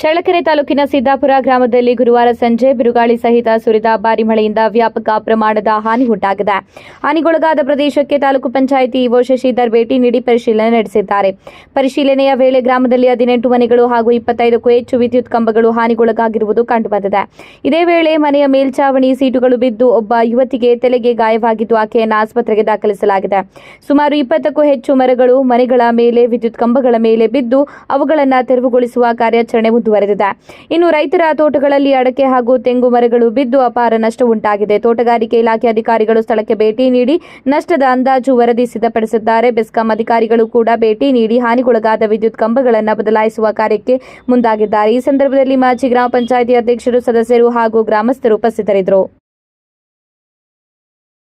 ಚಳ್ಳಕೆರೆ ತಾಲೂಕಿನ ಸಿದ್ದಾಪುರ ಗ್ರಾಮದಲ್ಲಿ ಗುರುವಾರ ಸಂಜೆ ಬಿರುಗಾಳಿ ಸಹಿತ ಸುರಿದ ಭಾರಿ ಮಳೆಯಿಂದ ವ್ಯಾಪಕ ಪ್ರಮಾಣದ ಹಾನಿ ಉಂಟಾಗಿದೆ. ಹಾನಿಗೊಳಗಾದ ಪ್ರದೇಶಕ್ಕೆ ತಾಲೂಕು ಪಂಚಾಯಿತಿ ಇಒ ಶಶಿಧರ್ ಭೇಟಿ ನೀಡಿ ಪರಿಶೀಲನೆ ನಡೆಸಿದ್ದಾರೆ. ಪರಿಶೀಲನೆಯ ವೇಳೆ ಗ್ರಾಮದಲ್ಲಿ 18 ಮನೆಗಳು ಹಾಗೂ 25ಕ್ಕೂ ಹೆಚ್ಚು ವಿದ್ಯುತ್ ಕಂಬಗಳು ಹಾನಿಗೊಳಗಾಗಿರುವುದು ಕಂಡುಬಂದಿದೆ. ಇದೇ ವೇಳೆ ಮನೆಯ ಮೇಲ್ಛಾವಣಿ ಸೀಟುಗಳು ಬಿದ್ದು ಒಬ್ಬ ಯುವತಿಗೆ ತಲೆಗೆ ಗಾಯವಾಗಿದ್ದು ಆಕೆಯನ್ನು ಆಸ್ಪತ್ರೆಗೆ ದಾಖಲಿಸಲಾಗಿದೆ. ಸುಮಾರು 20ಕ್ಕೂ ಹೆಚ್ಚು ಮರಗಳು ಮನೆಗಳ ಮೇಲೆ, ವಿದ್ಯುತ್ ಕಂಬಗಳ ಮೇಲೆ ಬಿದ್ದು ಅವುಗಳನ್ನು ತೆರವುಗೊಳಿಸುವ ಕಾರ್ಯಾಚರಣೆ ಮುಂದುವರೆದಿದೆ. ಇನ್ನು ರೈತರ ತೋಟಗಳಲ್ಲಿ ಅಡಕೆ ಹಾಗೂ ತೆಂಗು ಮರಗಳು ಬಿದ್ದು ಅಪಾರ ನಷ್ಟ ಉಂಟಾಗಿದೆ. ತೋಟಗಾರಿಕೆ ಇಲಾಖೆ ಅಧಿಕಾರಿಗಳು ಸ್ಥಳಕ್ಕೆ ಭೇಟಿ ನೀಡಿ ನಷ್ಟದ ಅಂದಾಜು ವರದಿ ಸಿದ್ಧಪಡಿಸಿದ್ದಾರೆ. ಬೆಸ್ಕಾಂ ಅಧಿಕಾರಿಗಳು ಕೂಡ ಭೇಟಿ ನೀಡಿ ಹಾನಿಗೊಳಗಾದ ವಿದ್ಯುತ್ ಕಂಬಗಳನ್ನು ಬದಲಾಯಿಸುವ ಕಾರ್ಯಕ್ಕೆ ಮುಂದಾಗಿದ್ದಾರೆ. ಈ ಸಂದರ್ಭದಲ್ಲಿ ಮಾಜಿ ಗ್ರಾಮ ಪಂಚಾಯಿತಿ ಅಧ್ಯಕ್ಷರು, ಸದಸ್ಯರು ಹಾಗೂ ಗ್ರಾಮಸ್ಥರು ಉಪಸ್ಥಿತರಿದ್ದರು.